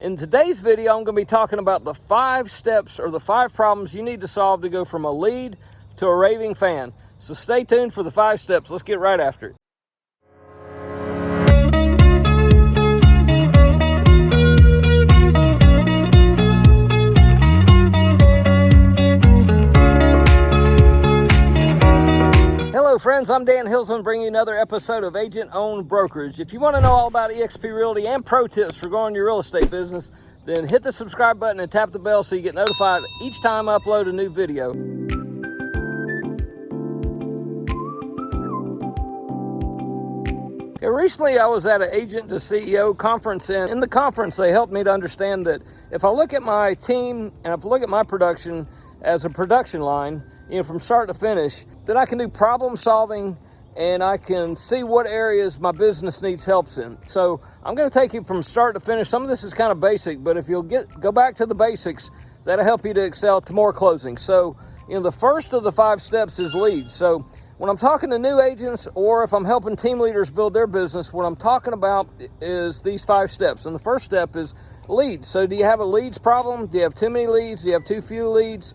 In today's video, I'm going to be talking about the 5 steps or the 5 problems you need to solve to go from a lead to a raving fan. So stay tuned for the 5 steps. Let's get right after it. Hello friends, I'm Dan Hilsman bringing you another episode of Agent Owned Brokerage. If you want to know all about eXp Realty and pro tips for growing your real estate business, then hit the subscribe button and tap the bell so you get notified each time I upload a new video. Recently I was at an Agent to CEO conference, and in the conference they helped me to understand that if I look at my team and if I look at my production as a production line, from start to finish, then I can do problem solving and I can see what areas my business needs help in. So I'm going to take you from start to finish. Some of this is kind of basic, but if you'll go back to the basics, that'll help you to excel to more closing. So the first of the 5 steps is leads. So when I'm talking to new agents or if I'm helping team leaders build their business, what I'm talking about is these 5 steps. And the first step is leads. So do you have a leads problem? Do you have too many leads? Do you have too few leads?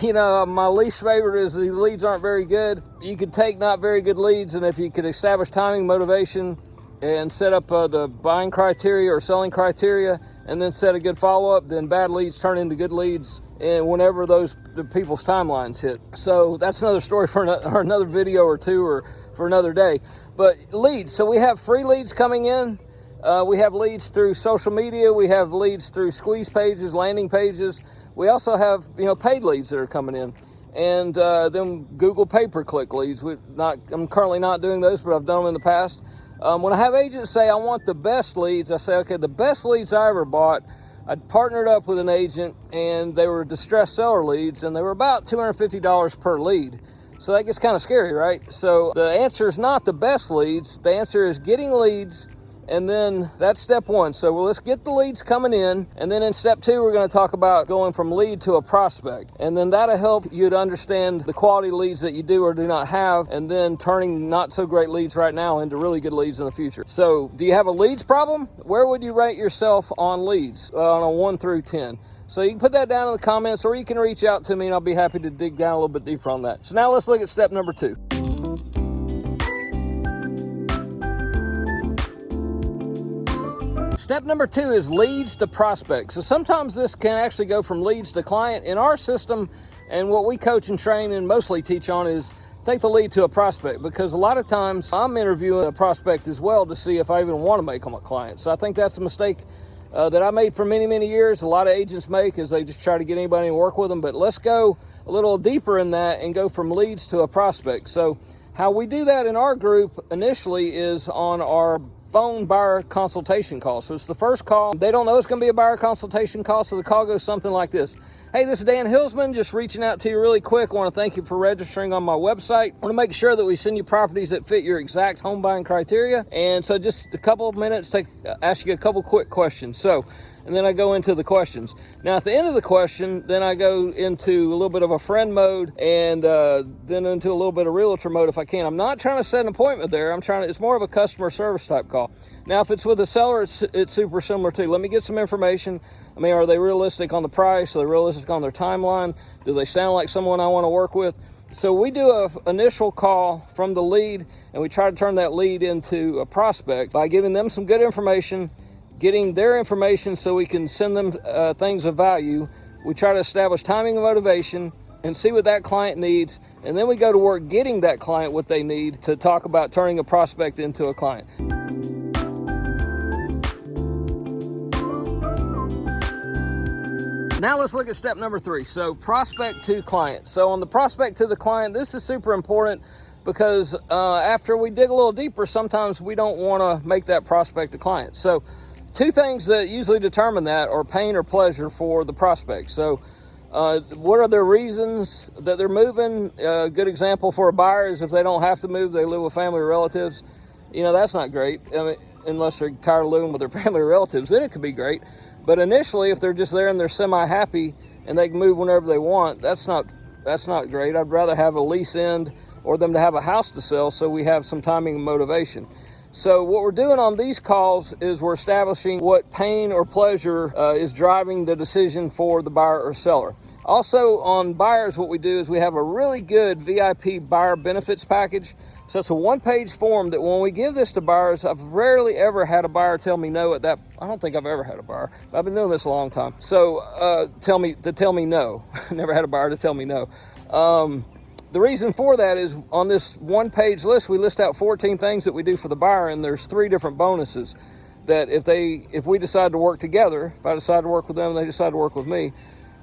My least favorite is the leads aren't very good. You could take not very good leads, and if you could establish timing, motivation, and set up the buying criteria or selling criteria, and then set a good follow-up, then bad leads turn into good leads, and whenever the people's timelines hit. So that's another story for another video or two, or for another day. But leads, so we have free leads coming in. We have leads through social media. We have leads through squeeze pages, landing pages. We also have, paid leads that are coming in, and then Google pay-per-click leads. I'm currently not doing those, but I've done them in the past. When I have agents say, I want the best leads, I say, okay, the best leads I ever bought, I partnered up with an agent, and they were distressed seller leads, and they were about $250 per lead. So that gets kind of scary, right? So the answer is not the best leads. The answer is getting leads. And then that's step 1. So let's get the leads coming in. And then in step 2, we're going to talk about going from lead to a prospect. And then that'll help you to understand the quality leads that you do or do not have, and then turning not so great leads right now into really good leads in the future. So do you have a leads problem? Where would you rate yourself on leads on a 1 through 10? So you can put that down in the comments, or you can reach out to me and I'll be happy to dig down a little bit deeper on that. So now let's look at step number 2. Step number 2 is leads to prospects. So sometimes this can actually go from leads to client. In our system, and what we coach and train and mostly teach on, is take the lead to a prospect, because a lot of times I'm interviewing a prospect as well to see if I even want to make them a client. So I think that's a mistake that I made for many, many years. A lot of agents make is they just try to get anybody to work with them. But let's go a little deeper in that and go from leads to a prospect. So how we do that in our group initially is on our phone buyer consultation call. So it's the first call. They don't know it's going to be a buyer consultation call, so the call goes something like this. Hey, this is Dan Hilsman, just reaching out to you really quick. I want to thank you for registering on my website. I want to make sure that we send you properties that fit your exact home buying criteria. And so just a couple of minutes to ask you a couple quick questions. And then I go into the questions. Now, at the end of the question, then I go into a little bit of a friend mode, and then into a little bit of realtor mode if I can. I'm not trying to set an appointment there. It's more of a customer service type call. Now, if it's with a seller, it's super similar too. Let me get some information. Are they realistic on the price? Are they realistic on their timeline? Do they sound like someone I want to work with? So we do an initial call from the lead, and we try to turn that lead into a prospect by giving them some good information, getting their information so we can send them things of value. We try to establish timing and motivation and see what that client needs. And then we go to work getting that client what they need to talk about turning a prospect into a client. Now let's look at step number 3. So prospect to client. So on the prospect to the client, this is super important, because after we dig a little deeper, sometimes we don't want to make that prospect a client. So 2 things that usually determine that are pain or pleasure for the prospect. So what are their reasons that they're moving? A good example for a buyer is if they don't have to move, they live with family or relatives. That's not great. Unless they're tired of living with their family or relatives, then it could be great. But initially, if they're just there and they're semi-happy and they can move whenever they want, that's not great. I'd rather have a lease end or them to have a house to sell, so we have some timing and motivation. So what we're doing on these calls is we're establishing what pain or pleasure is driving the decision for the buyer or seller. Also on buyers, what we do is we have a really good VIP buyer benefits package. So it's a one-page form that when we give this to buyers, I've rarely ever had a buyer tell me no at that. I don't think I've ever had a buyer. I've been doing this a long time. So tell me no. Never had a buyer to tell me no. The reason for that is on this one-page list, we list out 14 things that we do for the buyer, and there's 3 different bonuses that if we decide to work together, if I decide to work with them and they decide to work with me,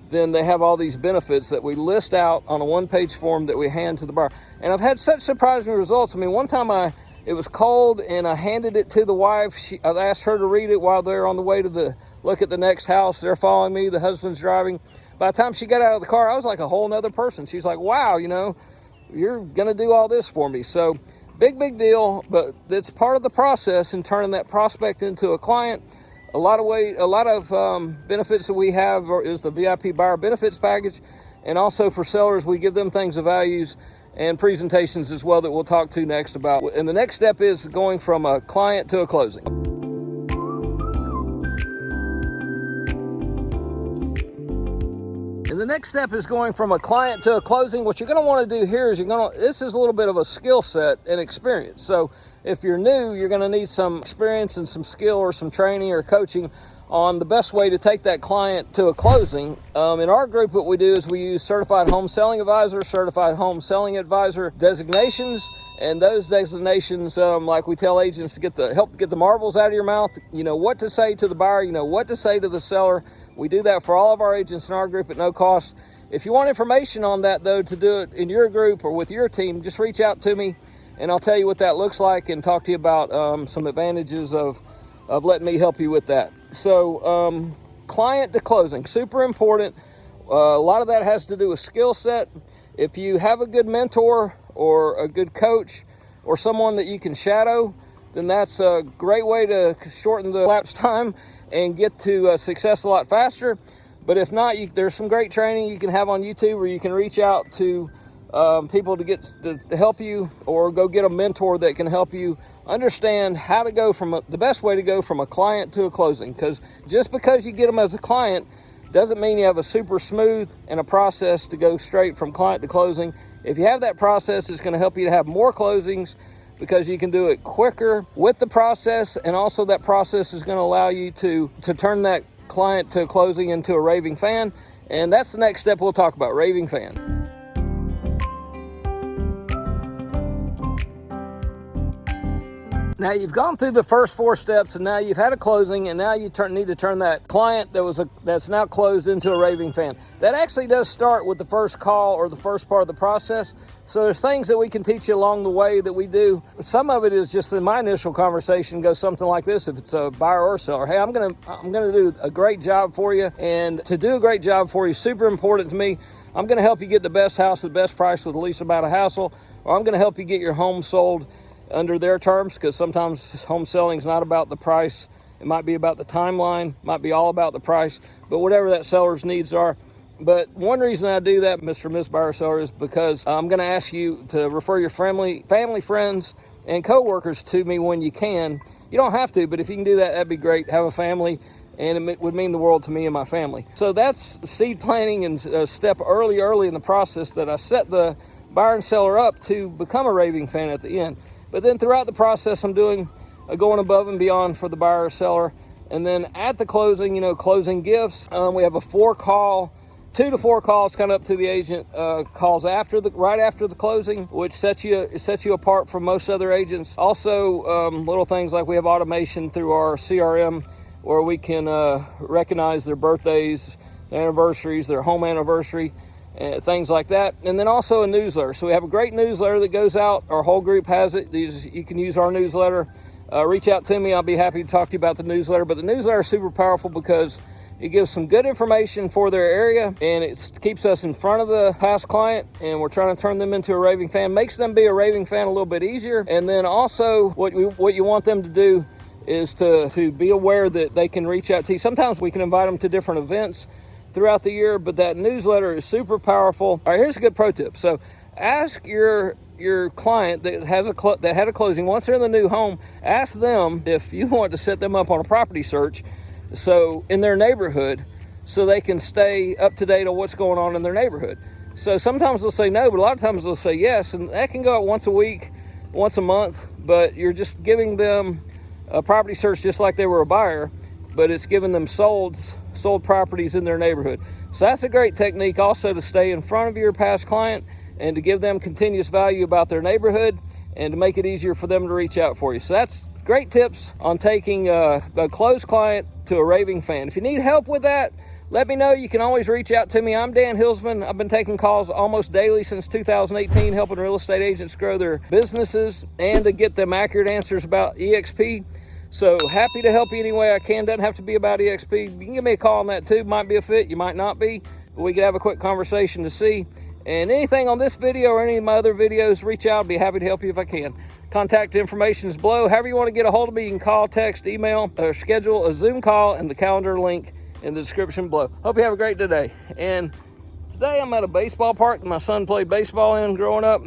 then they have all these benefits that we list out on a one-page form that we hand to the buyer. And I've had such surprising results. I mean, one time it was cold and I handed it to the wife. I asked her to read it while they're on the way to look at the next house. They're following me, the husband's driving. By the time she got out of the car, I was like a whole nother person. She's like, wow, you're gonna do all this for me. So big deal, but it's part of the process in turning that prospect into a client. A lot of benefits that we have is the VIP buyer benefits package. And also for sellers, we give them things of values and presentations as well that we'll talk to next about. And the next step is going from a client to a closing. And the next step is going from a client to a closing. What you're going to want to do here is this is a little bit of a skill set and experience. So if you're new, you're going to need some experience and some skill or some training or coaching on the best way to take that client to a closing. In our group, what we do is we use certified home selling advisor, certified home selling advisor designations. And those designations, like we tell agents to help get the marbles out of your mouth, what to say to the buyer, what to say to the seller. We do that for all of our agents in our group at no cost. If you want information on that, though, to do it in your group or with your team, just reach out to me and I'll tell you what that looks like and talk to you about some advantages of letting me help you with that. So client to closing, super important. A lot of that has to do with skill set. If you have a good mentor or a good coach or someone that you can shadow, then that's a great way to shorten the elapsed time and get to success a lot faster. But if not, there's some great training you can have on YouTube, where you can reach out to people to help you, or go get a mentor that can help you understand how to go the best way to go from a client to a closing. Because just because you get them as a client doesn't mean you have a super smooth and a process to go straight from client to closing. If you have that process, it's going to help you to have more closings, because you can do it quicker with the process, and also that process is going to allow you to turn that client to closing into a raving fan. And that's the next step we'll talk about, raving fan. Now you've gone through the first 4 steps, and now you've had a closing, and now you need to turn that client that's now closed into a raving fan. That actually does start with the first call or the first part of the process. So there's things that we can teach you along the way that we do. Some of it is just in my initial conversation goes something like this. If it's a buyer or seller, hey, I'm gonna do a great job for you, and to do a great job for you, super important to me. I'm gonna help you get the best house at the best price with the least amount of hassle, or I'm gonna help you get your home sold under their terms, because sometimes home selling is not about the price. It might be about the timeline, might be all about the price, but whatever that seller's needs are. But one reason I do that, Mr. and Miss Buyer Seller, is because I'm going to ask you to refer your family, friends, and coworkers to me when you can. You don't have to, but if you can do that, that'd be great. Have a family, and it would mean the world to me and my family. So that's seed planting and a step early in the process that I set the buyer and seller up to become a raving fan at the end. But then throughout the process, I'm doing going above and beyond for the buyer or seller. And then at the closing, closing gifts, we have a 2 to 4 calls, kind of up to the agent, calls right after the closing, which sets you apart from most other agents. Also, little things like we have automation through our CRM, where we can recognize their birthdays, their anniversaries, their home anniversary, things like that. And then also a newsletter. So we have a great newsletter that goes out. Our whole group has it. You can use our newsletter. Reach out to me. I'll be happy to talk to you about the newsletter. But the newsletter is super powerful because it gives some good information for their area, and it keeps us in front of the past client, and we're trying to turn them into a raving fan. Makes them be a raving fan a little bit easier. And then also what you want them to do is to be aware that they can reach out to you. Sometimes we can invite them to different events throughout the year, but that newsletter is super powerful. All right, here's a good pro tip. So ask your your client that had a closing, once they're in the new home, ask them if you want to set them up on a property search so in their neighborhood, so they can stay up to date on what's going on in their neighborhood. So sometimes they'll say no, but a lot of times they'll say yes, and that can go out once a week, once a month, but you're just giving them a property search just like they were a buyer, but it's giving them sold properties in their neighborhood. So that's a great technique also to stay in front of your past client and to give them continuous value about their neighborhood and to make it easier for them to reach out for you. So that's great tips on taking a closed client to a raving fan. If you need help with that, let me know. You can always reach out to me. I'm Dan Hilsman. I've been taking calls almost daily since 2018, helping real estate agents grow their businesses and to get them accurate answers about EXP. So happy to help you any way I can. Doesn't have to be about EXP. You can give me a call on that too. Might be a fit, you might not be, but we could have a quick conversation to see. And anything on this video or any of my other videos, reach out. I'll be happy to help you if I can. Contact information is below. However you want to get a hold of me, you can call, text, email, or schedule a Zoom call, and the calendar link in the description below. Hope you have a great day. And today I'm at a baseball park that my son played baseball in growing up,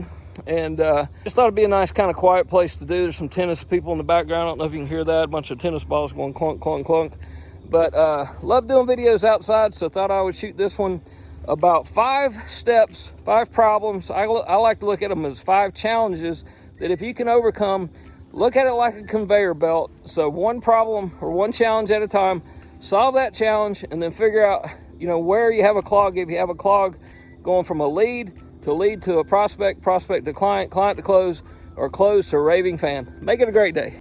and just thought it'd be a nice kind of quiet place to do. There's some tennis people in the background. I don't know if you can hear that. A bunch of tennis balls going clunk, clunk, clunk. But love doing videos outside, so thought I would shoot this one about 5 steps, 5 problems. I like to look at them as 5 challenges that if you can overcome, look at it like a conveyor belt. So one problem or one challenge at a time, solve that challenge, and then figure out, where you have a clog. If you have a clog going from a lead to a prospect, prospect to client, client to close, or close to a raving fan. Make it a great day.